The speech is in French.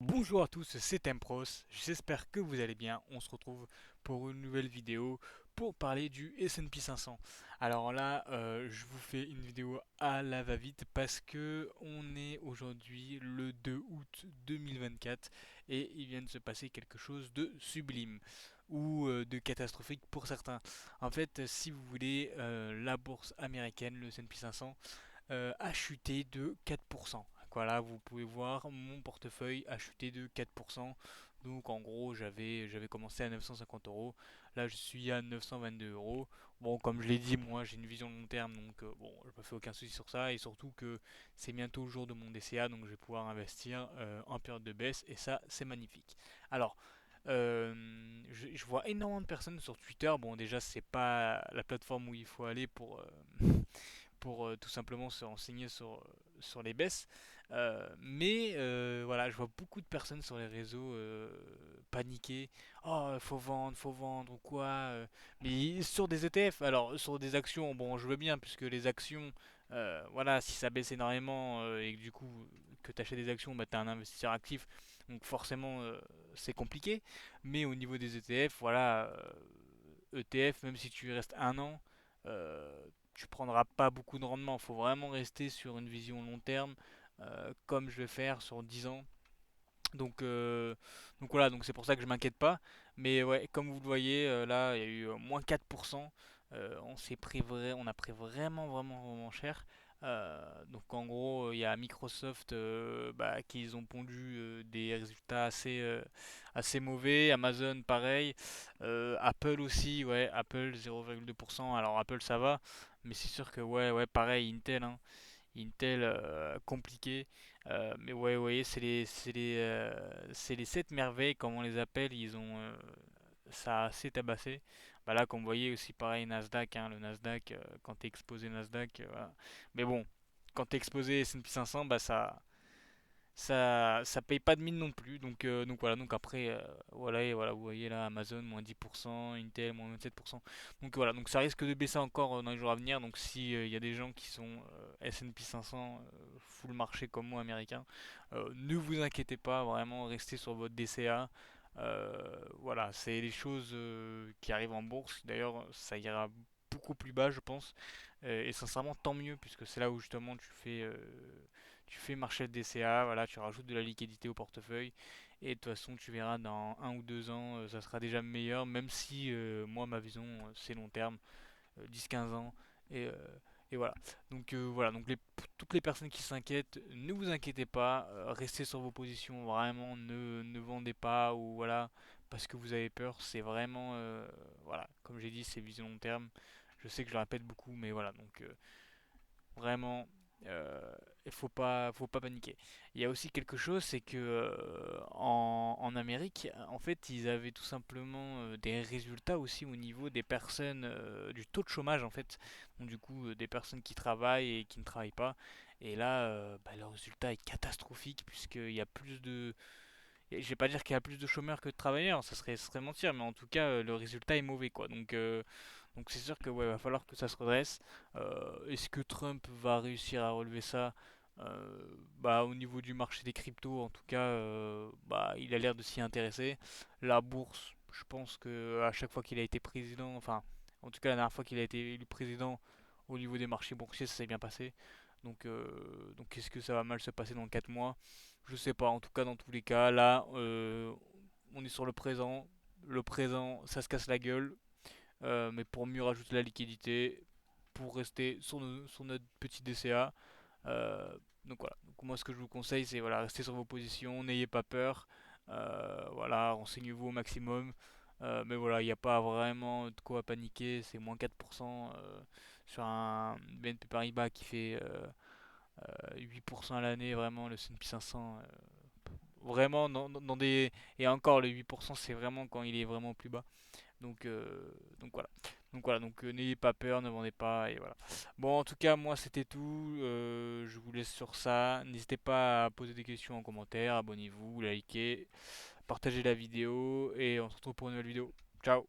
Bonjour à tous, c'est Tempros, j'espère que vous allez bien. On se retrouve pour une nouvelle vidéo pour parler du S&P 500. Alors là, je vous fais une vidéo à la va-vite parce que on est aujourd'hui le 2 août 2024 et il vient de se passer quelque chose de sublime ou de catastrophique pour certains. En fait, si vous voulez, la bourse américaine, le S&P 500, a chuté de 4%. Voilà, vous pouvez voir mon portefeuille a chuté de 4%. Donc en gros, j'avais commencé à 950 euros. Là, je suis à 922 euros. Bon, comme je l'ai dit, moi j'ai une vision long terme, donc bon, je me fais aucun souci sur ça. Et surtout que c'est bientôt le jour de mon DCA, donc je vais pouvoir investir en période de baisse. Et ça, c'est magnifique. Alors, je vois énormément de personnes sur Twitter. Bon, déjà, c'est pas la plateforme où il faut aller pour tout simplement se renseigner sur les baisses. Mais voilà, je vois beaucoup de personnes sur les réseaux paniquer. Oh, faut vendre ou quoi. Mais sur des ETF, alors sur des actions, bon, je veux bien, puisque les actions, voilà, si ça baisse énormément et que du coup que tu achètes des actions, bah, tu es un investisseur actif. Donc forcément, c'est compliqué. Mais au niveau des ETF, voilà, ETF, même si tu y restes un an, tu prendras pas beaucoup de rendement. Il faut vraiment rester sur une vision long terme, comme je vais faire sur 10 ans. Donc, euh, donc voilà, donc c'est pour ça que je m'inquiète pas. Mais ouais, comme vous le voyez, là, il y a eu moins 4%. On a pris vraiment cher. Donc en gros, il y a Microsoft qui ont pondu des résultats assez mauvais. Amazon, pareil. Apple aussi, ouais, Apple 0,2%. Alors Apple, ça va. Mais c'est sûr que, ouais, pareil, Intel, hein. Intel compliqué. Mais ouais, vous voyez, c'est les 7 merveilles, comme on les appelle. Ils ont ça a assez tabassé. Bah là, comme vous voyez aussi, pareil, Nasdaq, hein, le Nasdaq, quand t'es exposé Nasdaq, voilà. Mais bon, quand t'es exposé S&P 500, bah ça paye pas de mine non plus. Donc voilà, donc après, voilà, et voilà, vous voyez là, Amazon moins 10%, Intel moins 27%. Donc voilà, donc ça risque de baisser encore dans les jours à venir. Donc si il y a des gens qui sont S&P 500, full marché comme moi américain, ne vous inquiétez pas, vraiment restez sur votre DCA. Voilà, c'est les choses qui arrivent en bourse. D'ailleurs, ça ira beaucoup plus bas, je pense. Et sincèrement, tant mieux, puisque c'est là où justement tu fais marcher le DCA, voilà, tu rajoutes de la liquidité au portefeuille. Et de toute façon, tu verras dans 1 ou 2 ans, ça sera déjà meilleur, même si moi, ma vision, c'est long terme, 10-15 ans. Et, euh, et voilà. Voilà, donc pour toutes les personnes qui s'inquiètent, ne vous inquiétez pas, restez sur vos positions, vraiment, ne vendez pas ou voilà, parce que vous avez peur, c'est vraiment, voilà, comme j'ai dit, c'est vision long terme. Je sais que je le répète beaucoup, mais voilà, donc vraiment, il faut pas paniquer. Il y a aussi quelque chose, c'est que en Amérique, en fait, ils avaient tout simplement des résultats aussi au niveau des personnes, du taux de chômage en fait. Donc du coup, des personnes qui travaillent et qui ne travaillent pas. Et là, le résultat est catastrophique puisqu'il y a plus de, et je vais pas dire qu'il y a plus de chômeurs que de travailleurs, ça serait mentir, mais en tout cas, le résultat est mauvais, quoi. Donc c'est sûr que ouais, va falloir que ça se redresse. Est-ce que Trump va réussir à relever ça? Au niveau du marché des cryptos, en tout cas, il a l'air de s'y intéresser. La bourse, je pense que à chaque fois qu'il a été président, enfin, en tout cas la dernière fois qu'il a été élu président, au niveau des marchés boursiers, ça s'est bien passé. Donc est-ce que ça va mal se passer dans 4 mois? Je sais pas. En tout cas, dans tous les cas, là, on est sur le présent. Le présent, ça se casse la gueule. Mais pour mieux rajouter la liquidité, pour rester sur notre petit DCA. Donc voilà. Donc moi, ce que je vous conseille, c'est voilà, rester sur vos positions, n'ayez pas peur. Voilà, renseignez-vous au maximum. Mais voilà, il n'y a pas vraiment de quoi paniquer. C'est moins 4% sur un BNP Paribas qui fait 8% à l'année, vraiment le S&P 500. Vraiment, dans des. Et encore, le 8%, c'est vraiment quand il est vraiment au plus bas. Donc, euh, donc voilà. Donc n'ayez pas peur, ne vendez pas, et voilà. Bon, en tout cas, moi, c'était tout. Je vous laisse sur ça. N'hésitez pas à poser des questions en commentaire, abonnez-vous, likez, partagez la vidéo, et on se retrouve pour une nouvelle vidéo. Ciao!